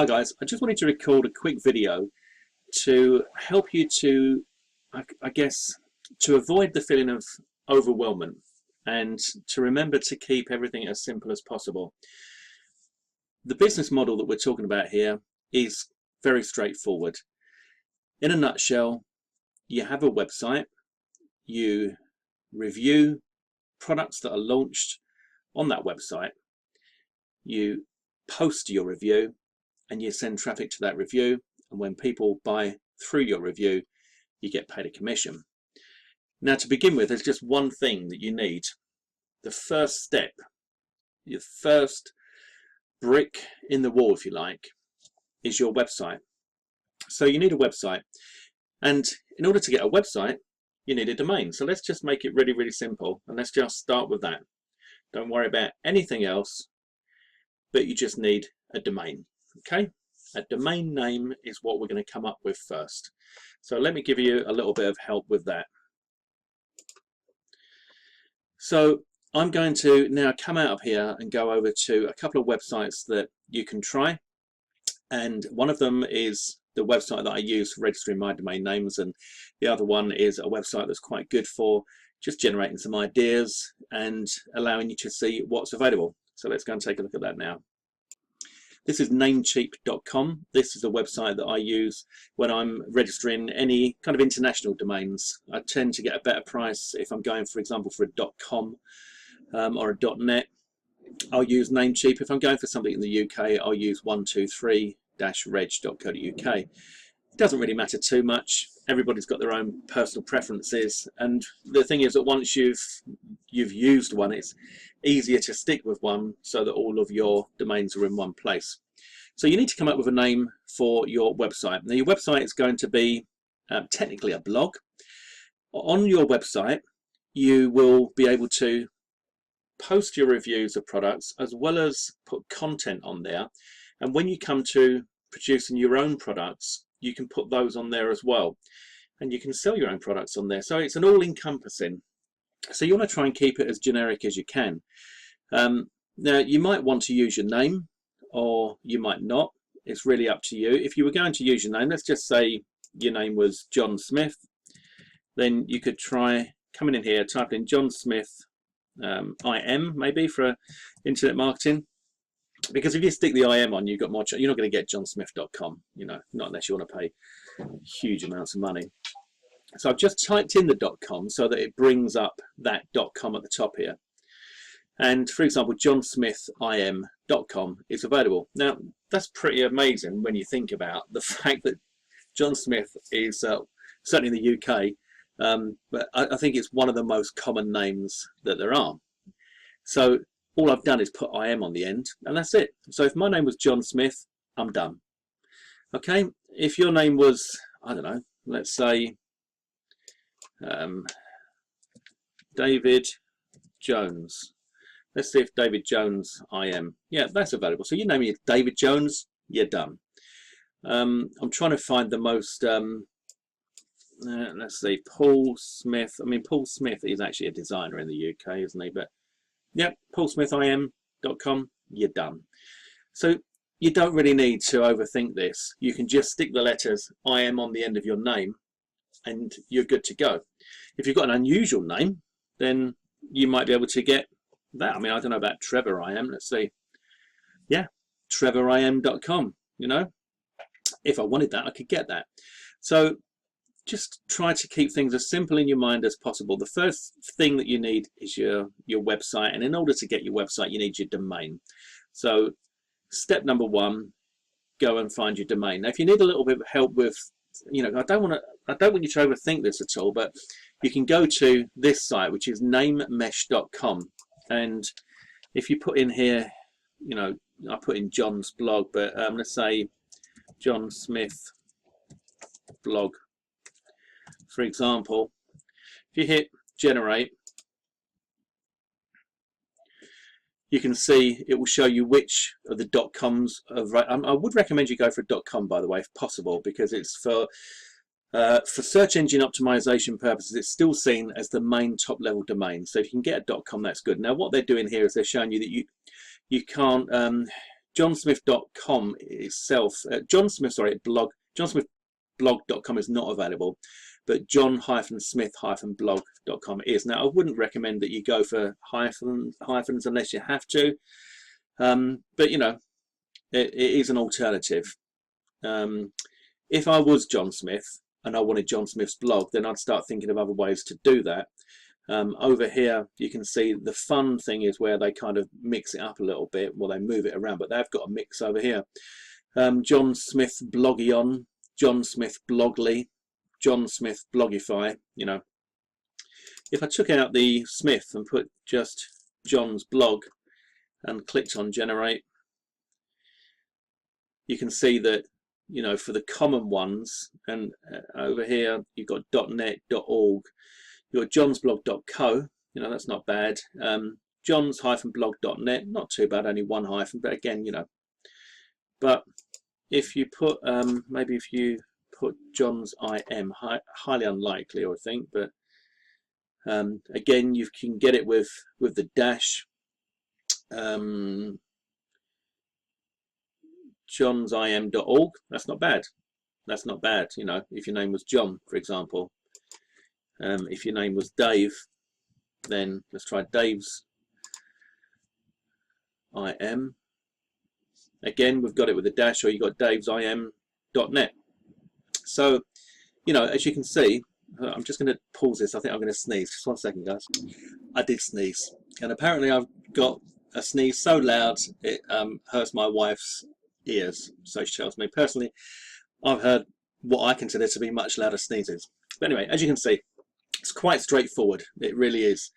Hi guys, I just wanted to record a quick video to help you to, I guess, to avoid the feeling of overwhelmment and to remember to keep everything as simple as possible. The business model that we're talking about here is very straightforward. In a nutshell, you have a website, you review products that are launched on that website, you post your review, and you send traffic to that review, and when people buy through your review, you get paid a commission. Now, to begin with, there's just one thing that you need. The first step, your first brick in the wall, if you like, is your website. So you need a website, and in order to get a website, you need a domain. So let's just make it really, really simple, and let's just start with that. Don't worry about anything else, but you just need a domain. Okay, a domain name is what we're going to come up with first. So let me give you a little bit of help with that. So I'm going to now come out of here and go over to a couple of websites that you can try. And one of them is the website that I use for registering my domain names, and the other one is a website that's quite good for just generating some ideas and allowing you to see what's available. So let's go and take a look at that now. This is namecheap.com. This is a website that I use when I'm registering any kind of international domains. I tend to get a better price if I'm going, for example, for a .com or a .net. I'll use Namecheap. If I'm going for something in the UK, I'll use 123-reg.co.uk. It doesn't really matter too much. Everybody's got their own personal preferences, and the thing is that once you've used one, it's easier to stick with one so that all of your domains are in one place. So you need to come up with a name for your website. Now your website is going to be technically a blog. On your website you will be able to post your reviews of products as well as put content on there, and when you come to producing your own products, you can put those on there as well, and you can sell your own products on there. So it's an all-encompassing. So you want to try and keep it as generic as you can. Now you might want to use your name, or you might not. It's really up to you. If you were going to use your name, let's just say your name was John Smith, then you could try coming in here, type in John Smith IM maybe for internet marketing, because if you stick the IM on, you've got more. You're not going to get johnsmith.com, you know, not unless you want to pay huge amounts of money. So I've just typed in the .com so that it brings up that .com at the top here. And for example, johnsmithim.com is available. Now that's pretty amazing when you think about the fact that John Smith is certainly in the UK, but I think it's one of the most common names that there are. So all I've done is put IM on the end, and that's it. So if my name was John Smith, I'm done. Okay, if your name was, I don't know, let's say David Jones. Let's see if David Jones IM. Yeah, that's available. So you name it David Jones, you're done. I'm trying to find the most, let's see, Paul Smith. I mean, Paul Smith is actually a designer in the UK, isn't he? But yeah, paulsmithim.com, you're done. So you don't really need to overthink this. You can just stick the letters IM on the end of your name and you're good to go. If you've got an unusual name, then you might be able to get that. I mean, I don't know about Trevor IM. Let's see. Yeah, trevorim.com. You know, if I wanted that, I could get that. So just try to keep things as simple in your mind as possible. The first thing that you need is your website, and in order to get your website, you need your domain. So step number one, go and find your domain. Now, if you need a little bit of help with, you know, I don't want you to overthink this at all, but you can go to this site, which is namemesh.com, and if you put in here, you know, I put in John's blog, but let's say John Smith blog, for example. If you hit generate, you can see it will show you which of the .coms I would recommend you go for a .com, by the way, if possible, because it's for search engine optimization purposes. It's still seen as the main top level domain. So if you can get a .com, that's good. Now what they're doing here is they're showing you that you can't johnsmith.com itself, johnsmithblog.com is not available, but john-smith-blog.com is. Now, I wouldn't recommend that you go for hyphens unless you have to, but you know, it is an alternative. If I was John Smith and I wanted John Smith's blog, then I'd start thinking of other ways to do that. Over here you can see the fun thing is where they kind of mix it up a little bit. Well, they move it around, but they've got a mix over here. John Smith Blogion, John Smith Blogly, John Smith Blogify. You know, if I took out the Smith and put just John's blog and clicked on generate, you can see that, you know, for the common ones, and over here you've got .net, .org, you've got johnsblog.co, you know, that's not bad. Johns-blog.net, not too bad, only one hyphen, but again, you know. But if you put, maybe if you put John's IM, highly unlikely, I think, but again, you can get it with the dash. johnsim.org, that's not bad. That's not bad, you know, if your name was John, for example. If your name was Dave, then let's try Dave's IM. Again, we've got it with a dash, or you got dave'sim.net. So, you know, as you can see, I'm just going to pause this. I think I'm going to sneeze. Just 1 second, guys. I did sneeze, and apparently I've got a sneeze so loud it hurts my wife's ears. So she tells me. Personally, I've heard what I consider to be much louder sneezes. But anyway, as you can see, it's quite straightforward. It really is.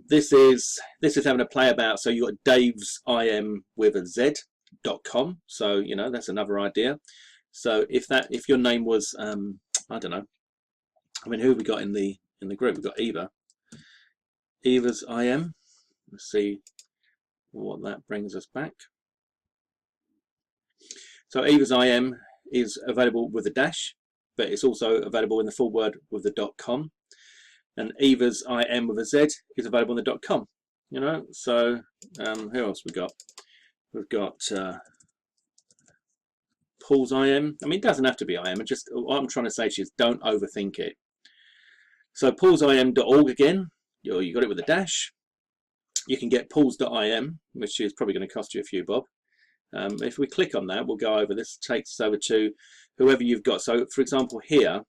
This is having a play about. So you got Dave's IM with a Z.com. So you know, that's another idea. So if your name was I don't know. I mean, who have we got in the group? We've got Eva. Eva's IM. Let's see what that brings us back. So Eva's IM is available with a dash, but it's also available in the full word with the .com. And Eva's IM with a Z is available in the .com. You know, so who else we got? We've got Paul's IM. I mean, it doesn't have to be IM. Just what I'm trying to say to you is don't overthink it. So paulsim.org again. You got it with a dash. You can get pauls.im, which is probably going to cost you a few bob. If we click on that, we'll go over this. Takes us over to whoever you've got. So, for example, here,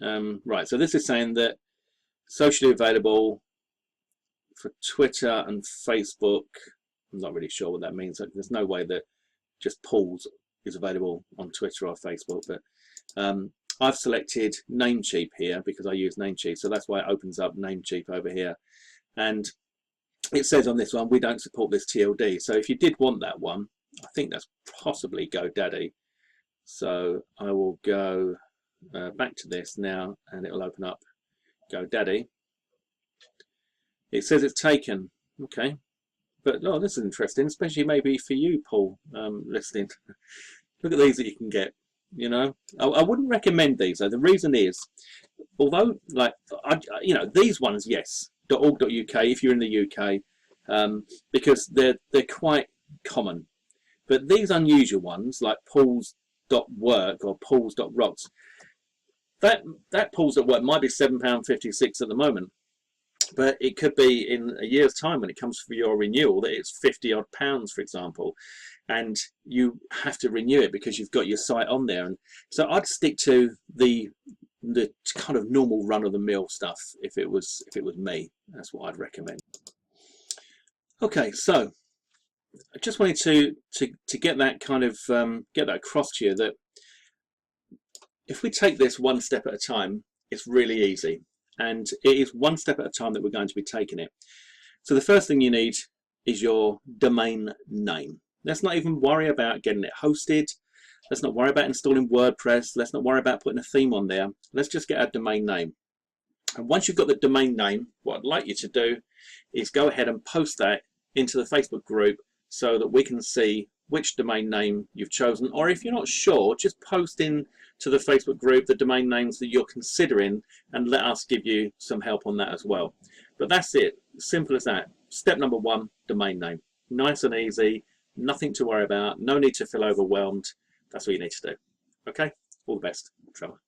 right. So this is saying that socially available for Twitter and Facebook. I'm not really sure what that means. There's no way that just Pauls is available on Twitter or Facebook, but I've selected Namecheap here because I use Namecheap, so that's why it opens up Namecheap over here. And it says on this one, we don't support this TLD. So if you did want that one, I think that's possibly GoDaddy. So I will go back to this now, and it'll open up GoDaddy. It says it's taken. Okay. But oh, this is interesting, especially maybe for you, Paul, listening. Look at these that you can get. You know, I wouldn't recommend these. So the reason is, although, like, you know, these ones, yes, .org.uk if you're in the UK, because they're quite common. But these unusual ones, like Pauls.work or Pauls.rocks, that Pauls.work might be £7.56 at the moment. But it could be in a year's time when it comes for your renewal that it's £50 odd, for example, and you have to renew it because you've got your site on there. And so I'd stick to the kind of normal run-of-the-mill stuff if it was me. That's what I'd recommend. Okay, so I just wanted to get that kind of get that across to you, that if we take this one step at a time, it's really easy. And it is one step at a time that we're going to be taking it. So the first thing you need is your domain name. Let's not even worry about getting it hosted. Let's not worry about installing WordPress. Let's not worry about putting a theme on there. Let's just get our domain name. And once you've got the domain name, what I'd like you to do is go ahead and post that into the Facebook group so that we can see which domain name you've chosen. Or if you're not sure, just post in to the Facebook group the domain names that you're considering and let us give you some help on that as well. But that's it, simple as that. Step number one, domain name. Nice and easy. Nothing to worry about. No need to feel overwhelmed. That's what you need to do. Okay? All the best, Trevor.